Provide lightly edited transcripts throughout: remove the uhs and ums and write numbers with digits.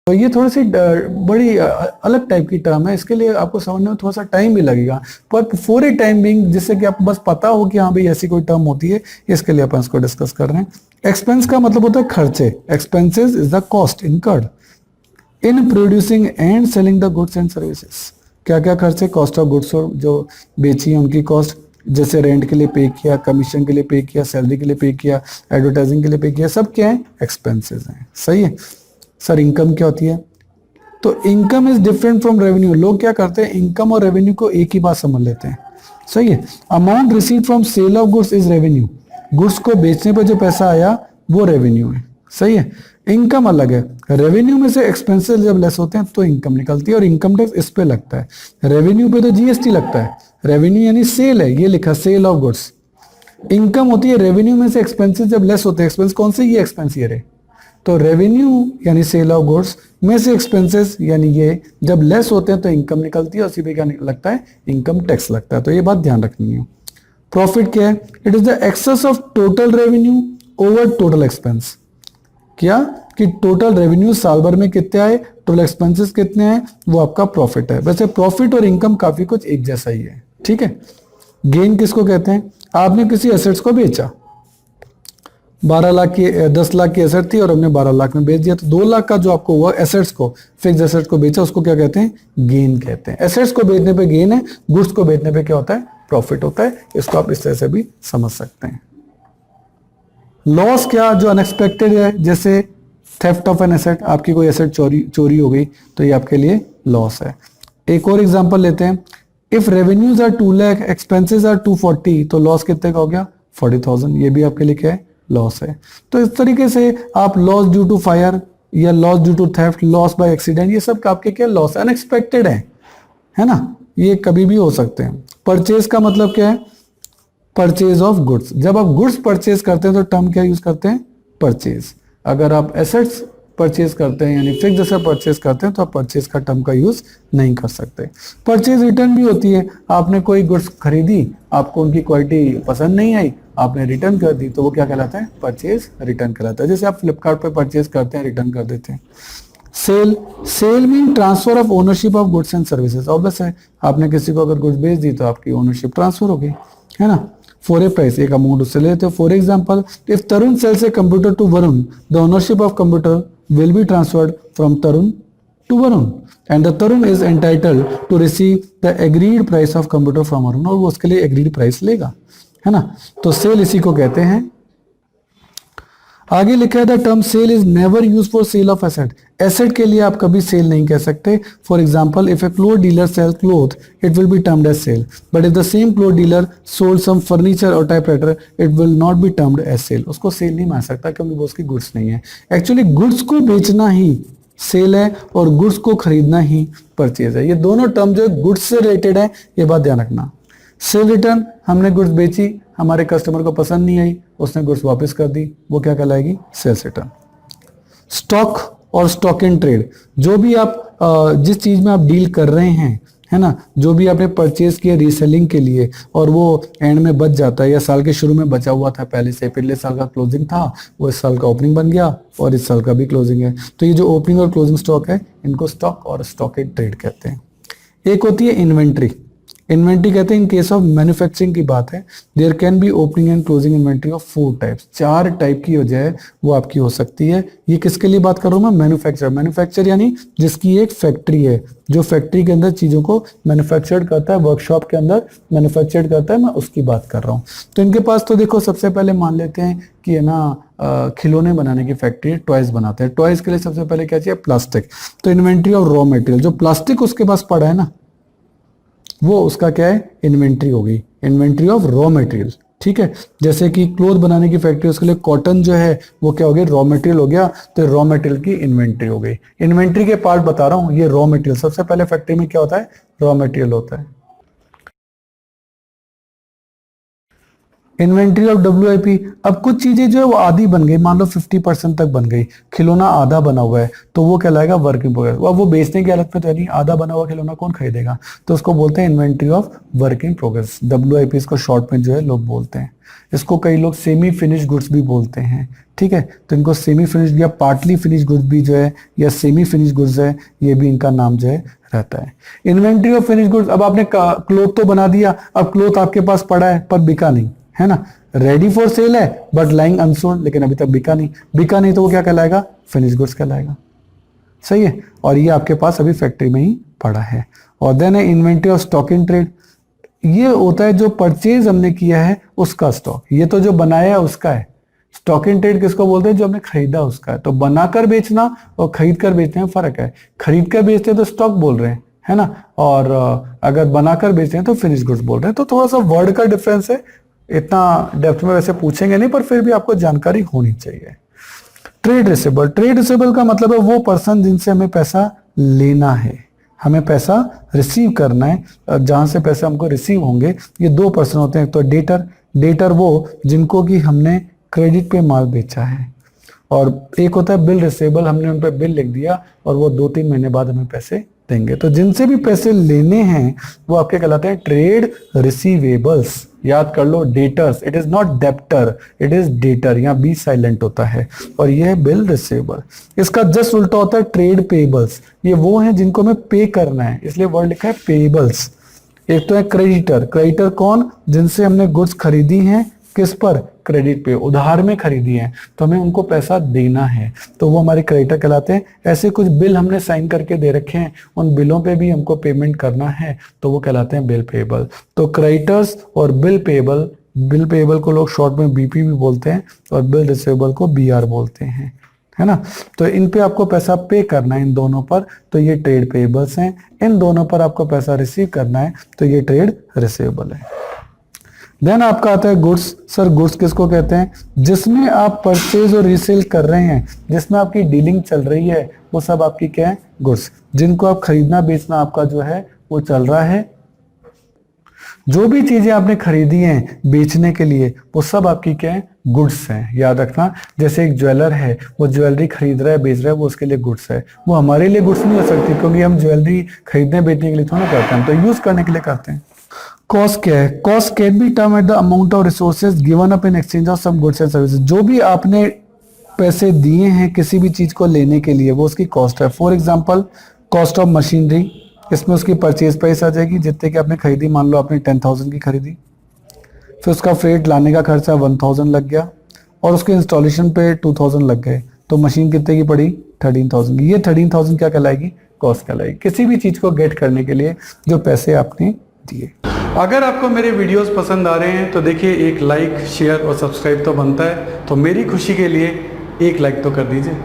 तो ये थोड़ी सी बड़ी अलग टाइप की टर्म है, इसके लिए आपको समझने में थोड़ा सा टाइम भी लगेगा, पर फॉर ए टाइम बिंग जिससे कि आपको बस पता हो कि हाँ भाई ऐसी कोई टर्म होती है, इसके लिए अपन इसको डिस्कस कर रहे हैं। एक्सपेंस का मतलब होता है खर्चे। Expenses is the cost incurred in producing and selling the goods and services. क्या क्या खर्चे? कॉस्ट ऑफ गुड्स जो बेची है उनकी कॉस्ट, जैसे रेंट के लिए पे किया, कमीशन के लिए पे किया, सैलरी के लिए पे किया, एडवर्टाइजिंग के लिए पे किया, सब क्या है? एक्सपेंसेस हैं। सही है सर। इनकम क्या होती है? तो income is different from revenue. लोग क्या करते हैं, इनकम और रेवेन्यू को एक ही बात समझ लेते हैं। सही है। Amount receive from sale of goods is revenue. Goods को बेचने पर जो पैसा आया वो रेवेन्यू है। सही है। इनकम अलग है। रेवेन्यू में से एक्सपेंसेस जब लेस होते हैं तो इनकम निकलती है, और इनकम टैक्स इस पे लगता है। रेवेन्यू पे तो जीएसटी लगता है। रेवेन्यू यानी सेल है, ये लिखा सेल ऑफ गुड्स। इनकम होती है रेवेन्यू में से एक्सपेंसेस जब लेस होते हैं। एक्सपेंस कौन से? ये एक्सपेंस ये रहे। तो रेवेन्यू यानी सेल ऑफ गुड्स में से एक्सपेंसेस यानी ये जब लेस होते हैं तो इनकम निकलती है, उसी पे क्या लगता है? इनकम टैक्स लगता है। तो ये बात ध्यान रखनी है। प्रॉफिट क्या है? It is the excess of total revenue over total expense. क्या कि टोटल रेवेन्यू साल भर में कितने आए, टोटल एक्सपेंसेस कितने आए, वो आपका प्रॉफिट है। वैसे प्रॉफिट और इनकम काफी कुछ एक जैसा ही है। ठीक है। गेन किसको कहते हैं? आपने किसी एसेट्स को बेचा, 12 लाख की 10 लाख की एसेट थी और हमने 12 लाख में बेच दिया, तो 2 लाख का जो आपको हुआ एसेट्स को, फिक्स एसेट्स को बेचा, उसको क्या कहते हैं? गेन कहते हैं। एसेट्स को बेचने पे गेन है, गुड्स को बेचने पे क्या होता है? प्रॉफिट होता है। इसको आप इस तरह से भी समझ सकते हैं। लॉस क्या? जो अनएक्सपेक्टेड है, जैसे थेफ्ट ऑफ एन एसेट, आपकी कोई एसेट चोरी हो गई तो ये आपके लिए लॉस है। एक और एग्जांपल लेते हैं। If revenues are 2 lakh, expenses are 240, तो लॉस कितने का हो गया? 40,000। ये भी आपके लिए क्या है? लॉस है। तो इस तरीके से आप लॉस ड्यू टू फायर या loss due to theft, loss by accident, ये सब आपके क्या? लॉस अनएक्सपेक्टेड है ना? ये कभी भी हो सकते हैं। परचेज का मतलब क्या है? Purchase of goods. जब आप गुड्स परचेज करते हैं तो टर्म क्या यूज करते हैं? परचेज। अगर आप एसेट्स परचेज करते हैं यानी फिक्स एसेट परचेज करते हैं तो आप परचेज का टर्म का यूज नहीं कर सकते। परचेज रिटर्न भी होती है। आपने कोई गुड्स खरीदी, आपको उनकी क्वालिटी पसंद नहीं आई, आपने रिटर्न कर दी, तो वो क्या कहलाता है? परचेज रिटर्न कहलाता है। जैसे आप फ्लिपकार्ट पे परचेज करते हैं, रिटर्न कर देते हैं। Sale, sale mean transfer of ownership of goods and services. Obvious है, आपने किसी को अगर गुड्स बेच दी तो आपकी ओनरशिप ट्रांसफर हो गई, है ना? फॉर ए प्राइस, एक अमाउंट उससे लेते हो। For example, if Tarun sells a computer to Varun, the ownership of computer will be transferred from Tarun to Varun and the Tarun is entitled to receive the agreed price of computer from Varun, और वो उसके लिए agreed price लेगा, है ना? तो सेल इसी को कहते हैं। आगे लिखा है the term sale is never use for sale of asset. Asset के लिए आप कभी सेल नहीं कह सकते। For example, if a cloth dealer sell cloth, it will be termed as sale, but if the same cloth dealer sold some furniture और typewriter, it will not be termed as sale. उसको sale नहीं मान सकता क्योंकि वो उसकी goods नहीं है। एक्चुअली गुड्स को बेचना ही सेल है और गुड्स को खरीदना ही परचेज है। ये दोनों टर्म जो है गुड्स से रिलेटेड है, ये बात ध्यान रखना। सेल रिटर्न, हमने गुड्स बेची, हमारे कस्टमर को पसंद नहीं आई, उसने गुड्स वापस कर दी, वो क्या कहलाएगी? Sales return. स्टॉक और स्टॉक इन ट्रेड, जो भी आप जिस चीज में आप डील कर रहे हैं, है ना, जो भी आपने परचेज किया रीसेलिंग के लिए और वो एंड में बच जाता है या साल के शुरू में बचा हुआ था पहले से, पिछले साल का क्लोजिंग था, वो इस साल का ओपनिंग बन गया और इस साल का भी क्लोजिंग है, तो ये जो ओपनिंग और क्लोजिंग स्टॉक है इनको स्टॉक और स्टॉक इन ट्रेड कहते हैं। एक होती है इन्वेंट्री। इन्वेंट्री कहते हैं इन केस ऑफ मैन्युफैक्चरिंग की बात है, there can be opening and closing inventory of 4 types. 4 type की जो है वो आपकी हो सकती है। ये किसके लिए बात कर रहा हूं मैं? मैन्युफैक्चर। मैन्युफैक्चर यानी जिसकी एक फैक्ट्री है, जो फैक्ट्री के अंदर चीजों को मैन्युफैक्चर्ड करता है, वर्कशॉप के अंदर मैन्युफैक्चर्ड करता है, मैं उसकी बात कर रहा हूँ। तो इनके पास तो देखो, सबसे पहले मान लेते हैं कि है ना खिलौने बनाने की फैक्ट्री, टॉयज बनाते हैं। टॉयज के लिए सबसे पहले क्या चाहिए? प्लास्टिक। तो इन्वेंट्री ऑफ रॉ मटेरियल, जो प्लास्टिक उसके पास पड़ा है ना, वो उसका क्या है? इन्वेंट्री हो गई, इन्वेंट्री ऑफ रॉ मटेरियल। ठीक है। जैसे कि क्लोथ बनाने की फैक्ट्री, उसके लिए कॉटन जो है वो क्या हो गया? रॉ मटेरियल हो गया, तो रॉ मटेरियल की इन्वेंट्री हो गई। इन्वेंट्री के पार्ट बता रहा हूं, ये रॉ मटेरियल। सबसे पहले फैक्ट्री में क्या होता है? रॉ मटेरियल होता है। इन्वेंट्री ऑफ WIP, अब कुछ चीजें जो है वो आधी बन गई, मान लो 50% तक बन गई, खिलौना आधा बना हुआ है, तो वो कहलाएगा वर्क इन प्रोग्रेस। अब वो बेचने की हालत में तो नहीं, आधा बना हुआ खिलौना कौन खरीदेगा, तो उसको बोलते हैं inventory of work in progress, WIP इसको शॉर्ट में जो है लोग बोलते हैं। इसको कई लोग सेमी फिनिश गुड्स भी बोलते हैं, ठीक है, तो इनको सेमी फिनिश या पार्टली फिनिश गुड्स भी जो है या सेमी फिनिश गुड्स है, ये भी इनका नाम जो है रहता है। इन्वेंट्री ऑफ फिनिश गुड्स, अब आपने क्लोथ तो बना दिया, अब क्लोथ आपके पास पड़ा है पर बिका नहीं, है ना, रेडी फॉर सेल है बट लाइंग अनसोल्ड, लेकिन अभी तक बिका नहीं, बिका नहीं तो वो क्या कहलाएगा, फिनिश गुड्स कहलाएगा, सही है, और ये आपके पास अभी फैक्ट्री में ही पड़ा है। और देन है inventory of stock in trade, ये होता है जो परचेज हमने किया है उसका स्टॉक, ये तो जो बनाया है उसका है। स्टॉक इन ट्रेड किसको बोलते हैं, जो हमने खरीदा उसका है। तो बनाकर बेचना और खरीद कर बेचने में फर्क है, खरीद कर बेचते हैं तो स्टॉक बोल रहे हैं, है ना, और अगर बनाकर बेचते हैं तो फिनिश गुड्स बोल रहे हैं। तो थोड़ा सा वर्ड का डिफरेंस है, इतना डेप्थ में वैसे पूछेंगे नहीं, पर फिर भी आपको जानकारी होनी चाहिए। ट्रेड रिसीवेबल, ट्रेड रिसीवेबल का मतलब है वो पर्सन जिनसे हमें पैसा लेना है, हमें पैसा रिसीव करना है, जहां से पैसे हमको रिसीव होंगे, ये दो पर्सन होते हैं। तो डेटर, डेटर वो जिनको कि हमने क्रेडिट पे माल बेचा है, और एक होता है बिल रिसीवेबल, हमने उन पर बिल लिख दिया और वो 2-3 महीने बाद हमें पैसे देंगे। तो जिनसे भी पैसे लेने हैं वो आपके कहलाते हैं ट्रेड रिसीवेबल्स। याद कर लो, debtors, it is not debtor, it is debtor, यहाँ बी साइलेंट होता है, और ये है बिल रिसीवेबल। इसका जस्ट उल्टा होता है ट्रेड पेबल्स, ये वो हैं जिनको हमें पे करना है, इसलिए वर्ड लिखा है पेबल्स। एक तो है क्रेडिटर, क्रेडिटर कौन, जिनसे हमने गुड्स खरीदी हैं, किस पर, क्रेडिट पे, उधार में खरीदी है, तो हमें उनको पैसा देना है, तो वो हमारे क्रेडिटर कहलाते हैं। ऐसे कुछ बिल हमने साइन करके दे रखे हैं, उन बिलों पे भी हमको पेमेंट करना है, तो वो कहलाते हैं बिल पेबल। तो क्रेडिटर्स और बिल पेबल, बिल पेबल को लोग शॉर्ट में BP भी बोलते हैं और बिल रिसीवेबल को BR बोलते हैं, है ना। तो इन पे आपको पैसा पे करना है, इन दोनों पर, तो ये ट्रेड पेबल्स हैं। इन दोनों पर आपको पैसा रिसीव करना है, तो ये ट्रेड रिसीवेबल है। देन आपका आता है गुड्स। सर गुड्स किसको कहते हैं, जिसमें आप परचेज और रीसेल कर रहे हैं, जिसमें आपकी डीलिंग चल रही है, वो सब आपकी क्या है, गुड्स। जिनको आप खरीदना बेचना आपका जो है वो चल रहा है, जो भी चीजें आपने खरीदी हैं बेचने के लिए, वो सब आपकी क्या है, गुड्स हैं। याद रखना, जैसे एक ज्वेलर है, वो ज्वेलरी खरीद रहा है बेच रहा है, वो उसके लिए गुड्स है। वो हमारे लिए गुड्स नहीं हो सकती, क्योंकि हम ज्वेलरी खरीदने बेचने के लिए थोड़ा करते हैं, तो यूज करने के लिए करते हैं। कॉस्ट क्या है, cost can be term at the amount of resources given up in exchange of some goods and services. जो भी आपने पैसे दिए हैं किसी भी चीज को लेने के लिए, वो उसकी कॉस्ट है। For example cost of machinery, इसमें उसकी परचेज प्राइस आ जाएगी, जितने की आपने खरीदी, मान लो आपने 10,000 की खरीदी, फिर उसका फ्रेट लाने का खर्चा 1,000 लग गया, और उसके इंस्टॉलेशन पे 2,000 लग गए, तो मशीन कितने की पड़ी, 13,000 की। ये 13,000 क्या कहलाएगी, कॉस्ट कहलाएगी, किसी भी चीज को गेट करने के लिए जो पैसे आपने दिए। अगर आपको मेरे वीडियोस पसंद आ रहे हैं तो देखिए, एक लाइक, शेयर और सब्सक्राइब तो बनता है, तो मेरी खुशी के लिए एक लाइक तो कर दीजिए।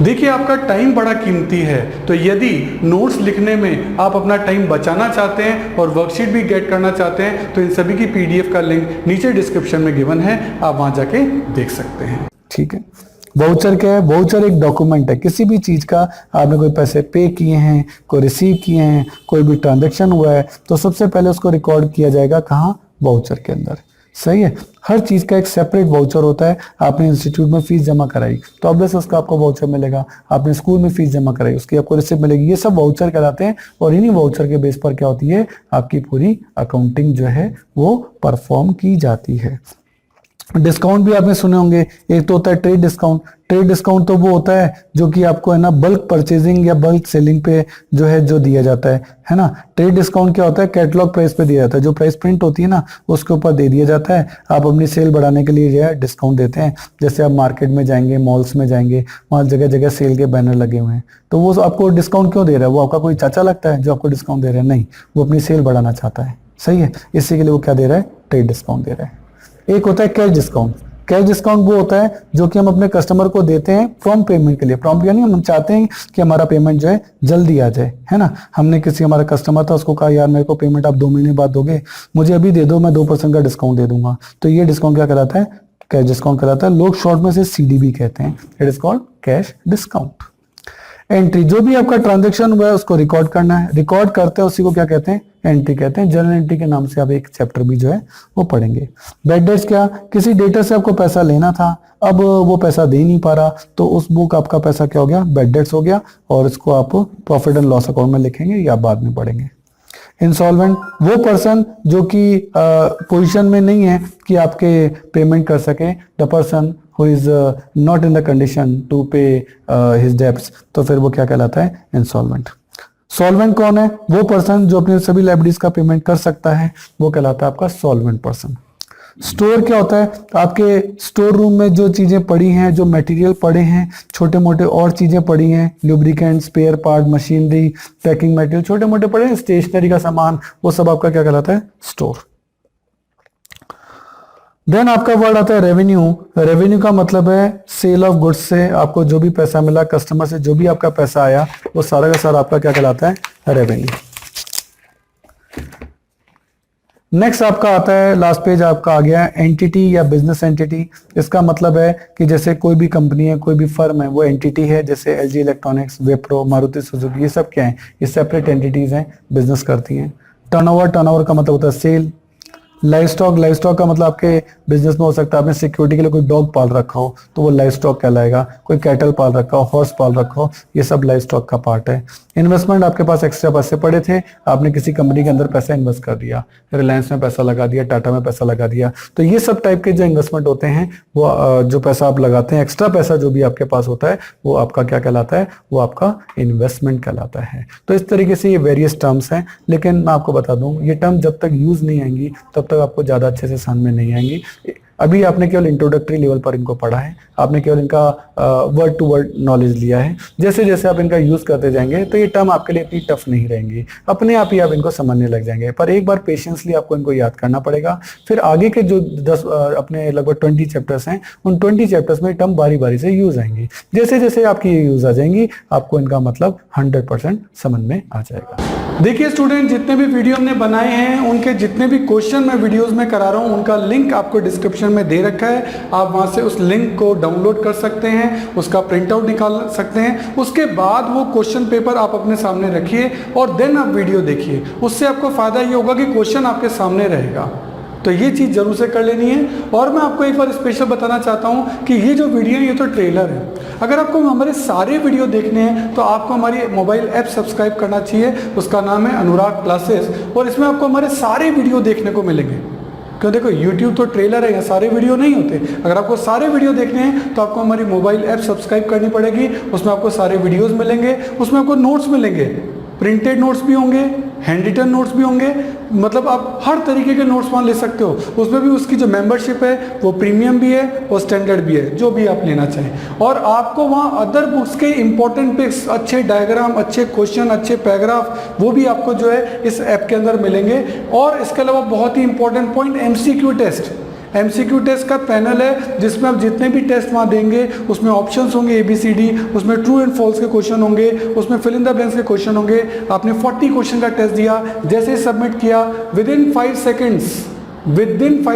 देखिए, आपका टाइम बड़ा कीमती है, तो यदि नोट्स लिखने में आप अपना टाइम बचाना चाहते हैं और वर्कशीट भी गेट करना चाहते हैं, तो इन सभी की PDF का लिंक नीचे डिस्क्रिप्शन में गिवन है, आप वहां जाके देख सकते हैं, ठीक है। वाउचर क्या है, वाउचर एक डॉक्यूमेंट है, किसी भी चीज का आपने कोई पैसे पे किए हैं, कोई रिसीव किए हैं, कोई भी ट्रांजैक्शन हुआ है, तो सबसे पहले उसको रिकॉर्ड किया जाएगा कहाँ, वाउचर के अंदर, सही है। हर चीज का एक सेपरेट वाउचर होता है। आपने इंस्टीट्यूट में फीस जमा कराई तो ऑब्वियस उसका आपको वाउचर मिलेगा, आपने स्कूल में फीस जमा कराई उसकी आपको रिसिप्ट मिलेगी, ये सब वाउचर कहलाते हैं। और इन्हीं वाउचर के बेस पर क्या होती है, आपकी पूरी अकाउंटिंग जो है वो परफॉर्म की जाती है। डिस्काउंट भी आपने सुने होंगे, एक तो होता है ट्रेड डिस्काउंट। ट्रेड डिस्काउंट तो वो होता है जो कि आपको है ना बल्क परचेजिंग या बल्क सेलिंग पे जो है जो दिया जाता है ना। ट्रेड डिस्काउंट क्या होता है, कैटलॉग प्राइस पे दिया जाता है, जो प्राइस प्रिंट होती है ना उसके ऊपर दे दिया जाता है। आप अपनी सेल बढ़ाने के लिए जो है डिस्काउंट देते हैं। जैसे आप मार्केट में जाएंगे, मॉल्स में जाएंगे, वहाँ जगह जगह सेल के बैनर लगे हुए हैं, तो वो आपको डिस्काउंट क्यों दे रहा है, वो आपका कोई चाचा लगता है जो आपको डिस्काउंट दे रहा है, नहीं, वो अपनी सेल बढ़ाना चाहता है, सही है, इसी के लिए वो क्या दे रहा है, ट्रेड डिस्काउंट दे रहा है। एक होता है कैश डिस्काउंट। कैश डिस्काउंट वो होता है जो कि हम अपने कस्टमर को देते हैं प्रॉम्प्ट पेमेंट के लिए। प्रॉम्प्ट यानी हम चाहते हैं कि हमारा पेमेंट जो है जल्दी आ जाए, है ना। हमने किसी हमारा कस्टमर था, उसको कहा यार मेरे को पेमेंट आप 2 महीने बाद दोगे, मुझे अभी दे दो, मैं 2% का डिस्काउंट दे दूंगा, तो ये डिस्काउंट क्या कहलाता है, कैश डिस्काउंट कहलाता है। लोग शॉर्ट में से CDB कहते हैं, it is called cash discount. Entry, जो भी आपका ट्रांजैक्शन हुआ है उसको रिकॉर्ड करना है, रिकॉर्ड करते हैं उसी को क्या कहते हैं, एंट्री कहते हैं। जर्नल एंट्री के नाम से आप एक चैप्टर भी जो है वो पढ़ेंगे। बैड डेट्स क्या, किसी डेटर से आपको पैसा लेना था, अब वो पैसा दे नहीं पा रहा, तो उस बुक आपका पैसा क्या हो गया, बैड डेट्स हो गया, और इसको आप प्रॉफिट एंड लॉस अकाउंट में लिखेंगे या बाद में पढ़ेंगे। इंसॉल्वेंट, वो पर्सन जो कि पोजीशन में नहीं है कि आपके पेमेंट कर सके, the person who is not in the condition to pay his debts, तो फिर वो क्या कहलाता है, इंसॉल्वेंट। सॉल्वेंट कौन है, वो पर्सन जो अपने सभी लाइबिलिटीज का पेमेंट कर सकता है, वो कहलाता है आपका सॉल्वेंट पर्सन। स्टोर क्या होता है, आपके स्टोर रूम में जो चीजें पड़ी हैं, जो मटेरियल पड़े हैं, छोटे मोटे और चीजें पड़ी हैं, lubricant, spare part, machinery, packing material, छोटे मोटे पड़े हैं, स्टेशनरी का सामान, वो सब आपका क्या कहलाता है, स्टोर। देन आपका वर्ड आता है रेवेन्यू। रेवेन्यू का मतलब है सेल ऑफ गुड्स से आपको जो भी पैसा मिला, कस्टमर से जो भी आपका पैसा आया, वो सारा का सारा आपका क्या कहलाता है, रेवेन्यू। नेक्स्ट आपका आता है, लास्ट पेज आपका आ गया एंटिटी या बिजनेस एंटिटी। इसका मतलब है कि जैसे कोई भी कंपनी है, कोई भी फर्म है, वो एंटिटी है। जैसे LG electronics, Wipro, Maruti Suzuki, ये सब क्या है, ये सेपरेट एंटिटीज हैं, बिजनेस करती हैं। टर्नओवर, टर्नओवर का मतलब होता है sale. Livestock, livestock का मतलब आपके बिजनेस में हो सकता है आपने सिक्योरिटी के लिए कोई डॉग पाल रखा हो, तो वो लाइव स्टॉक कहलाएगा। कोई कैटल पाल रखा हो, हॉर्स पाल रखा हो, ये सब लाइव स्टॉक का पार्ट है। इन्वेस्टमेंट, आपके पास एक्स्ट्रा पैसे पड़े थे, आपने किसी कंपनी के अंदर पैसा इन्वेस्ट कर दिया, रिलायंस में पैसा लगा दिया, टाटा में पैसा लगा दिया, तो ये सब टाइप के जो इन्वेस्टमेंट होते हैं, वो जो पैसा आप लगाते हैं, एक्स्ट्रा पैसा जो भी आपके पास होता है, वो आपका क्या कहलाता है, वो आपका इन्वेस्टमेंट कहलाता है। तो इस तरीके से ये वेरियस टर्म्स हैं, लेकिन मैं आपको बता दूं, ये टर्म जब तक यूज नहीं आएंगी तब तक आपको ज्यादा अच्छे से समझ में नहीं आएंगी। अभी आपने केवल इंट्रोडक्टरी लेवल पर इनको पढ़ा है, आपने केवल इनका वर्ड टू वर्ड नॉलेज लिया है। जैसे जैसे आप इनका यूज करते जाएंगे तो ये टर्म आपके लिए इतनी टफ नहीं रहेंगी, अपने आप ही आप इनको समझने लग जाएंगे। पर एक बार पेशेंसली आपको इनको याद करना पड़ेगा। फिर आगे के जो 10 अपने लगभग 20 चैप्टर्स हैं, उन 20 चैप्टर्स में टर्म बारी बारी से यूज आएंगी। जैसे जैसे आपकी ये यूज आ जाएंगी, आपको इनका मतलब 100% समझ में आ जाएगा। देखिए स्टूडेंट, जितने भी वीडियो हमने बनाए हैं, उनके जितने भी क्वेश्चन मैं वीडियोस में करा रहा हूं, उनका लिंक आपको डिस्क्रिप्शन में दे रखा है। आप वहां से उस लिंक को डाउनलोड कर सकते हैं, उसका प्रिंट आउट निकाल सकते हैं। उसके बाद वो क्वेश्चन पेपर आप अपने सामने रखिए और देन आप वीडियो देखिए। उससे आपको फायदा ये होगा कि क्वेश्चन आपके सामने रहेगा। तो ये चीज़ जरूर से कर लेनी है। और मैं आपको एक बार स्पेशल बताना चाहता हूँ कि ये जो वीडियो है, ये तो ट्रेलर है। अगर आपको हमारे सारे वीडियो देखने हैं तो आपको हमारी मोबाइल ऐप सब्सक्राइब करना चाहिए। उसका नाम है अनुराग क्लासेस, और इसमें आपको हमारे सारे वीडियो देखने को मिलेंगे। क्यों, देखो यूट्यूब तो ट्रेलर है, यहाँ सारे वीडियो नहीं होते। अगर आपको सारे वीडियो देखने हैं तो आपको हमारी मोबाइल ऐप सब्सक्राइब करनी पड़ेगी। उसमें आपको सारे वीडियोज़ मिलेंगे, उसमें आपको नोट्स मिलेंगे, प्रिंटेड नोट्स भी होंगे, हैंड रिटन नोट्स भी होंगे, मतलब आप हर तरीके के नोट्स वहाँ ले सकते हो। उसमें भी उसकी जो मेंबरशिप है वो प्रीमियम भी है और स्टैंडर्ड भी है, जो भी आप लेना चाहें। और आपको वहाँ अदर बुक्स के इंपॉर्टेंट पिक्स, अच्छे डायग्राम, अच्छे क्वेश्चन, अच्छे पैराग्राफ, वो भी आपको जो है इस ऐप के अंदर मिलेंगे। और इसके अलावा बहुत ही important point, MCQ test. MCQ test का पैनल है जिसमें आप जितने भी टेस्ट वहाँ देंगे उसमें ऑप्शंस होंगे ABCD, उसमें ट्रू एंड फॉल्स के क्वेश्चन होंगे, उसमें फिल इन द ब्लैंक्स के क्वेश्चन होंगे। आपने 40 क्वेश्चन का टेस्ट दिया, जैसे ही सबमिट किया, विदिन 5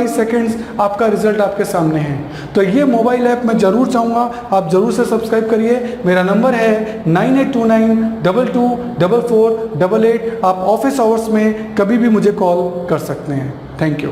सेकेंड्स आपका रिजल्ट आपके सामने है। तो ये मोबाइल ऐप मैं जरूर चाहूँगा आप जरूर से सब्सक्राइब करिए। मेरा नंबर है 9829224488। आप ऑफिस आवर्स में कभी भी मुझे कॉल कर सकते हैं। Thank you.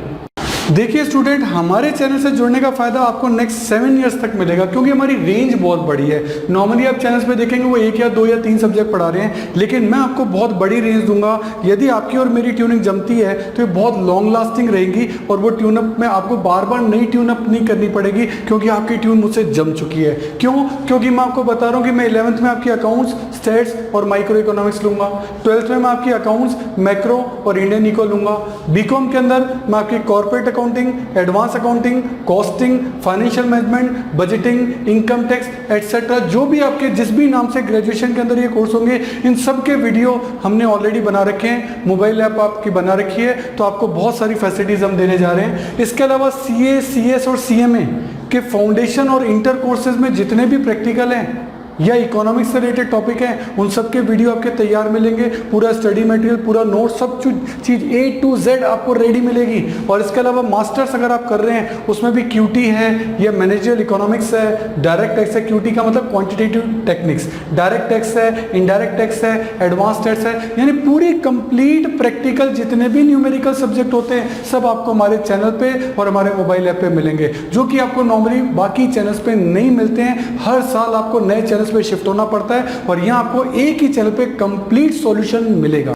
देखिए स्टूडेंट, हमारे चैनल से जुड़ने का फायदा आपको नेक्स्ट 7 इयर्स तक मिलेगा, क्योंकि हमारी रेंज बहुत बड़ी है। नॉर्मली आप चैनल्स पे देखेंगे वो 1 या 2 या 3 सब्जेक्ट पढ़ा रहे हैं, लेकिन मैं आपको बहुत बड़ी रेंज दूंगा। यदि आपकी और मेरी ट्यूनिंग जमती है तो ये बहुत लॉन्ग लास्टिंग रहेगी, और वो ट्यूनअप में आपको बार बार नई ट्यूनअप नहीं करनी पड़ेगी, क्योंकि आपकी ट्यून मुझसे जम चुकी है। क्यों? क्योंकि मैं आपको बता रहा हूँ कि मैं 11th में आपकी अकाउंट्स, स्टेट्स और माइक्रो इकोनॉमिक्स लूंगा। 12th में मैं आपकी अकाउंट्स, मैक्रो और इंडियन इको लूंगा। BCom के अंदर मैं आपकी corporate accounting, advance accounting, costing, financial management, budgeting, income tax etcetera, जो भी आपके जिस भी नाम से ग्रेजुएशन के अंदर ये कोर्स होंगे, इन सब के वीडियो हमने ऑलरेडी बना रखे हैं। मोबाइल ऐप आपकी बना रखी है, तो आपको बहुत सारी फैसिलिटीज हम देने जा रहे हैं। इसके अलावा CA, CS और CMA के फाउंडेशन और इंटर कोर्सेज में जितने भी प्रैक्टिकल हैं या इकोनॉमिक्स से रिलेटेड टॉपिक हैं, उन सब के वीडियो आपके तैयार मिलेंगे, पूरा स्टडी मटेरियल, पूरा नोट, सब चीज़ A to Z आपको रेडी मिलेगी। और इसके अलावा मास्टर्स अगर आप कर रहे हैं उसमें भी QT है, या मैनेजरियल इकोनॉमिक्स है, डायरेक्ट टैक्स है, QT का मतलब क्वांटिटेटिव टेक्निक्स, डायरेक्ट टैक्स है, इनडायरेक्ट टैक्स है, एडवांस टैक्स है, यानी पूरी कंप्लीट प्रैक्टिकल जितने भी न्यूमेरिकल सब्जेक्ट होते हैं सब आपको हमारे चैनल पे और हमारे मोबाइल ऐप पे मिलेंगे, जो कि आपको नॉर्मली बाकी चैनल्स पे नहीं मिलते हैं। हर साल आपको नए चैनल्स पे शिफ्ट होना पड़ता है और यहाँ आपको एक ही चैनल पे कंप्लीट सॉल्यूशन मिलेगा।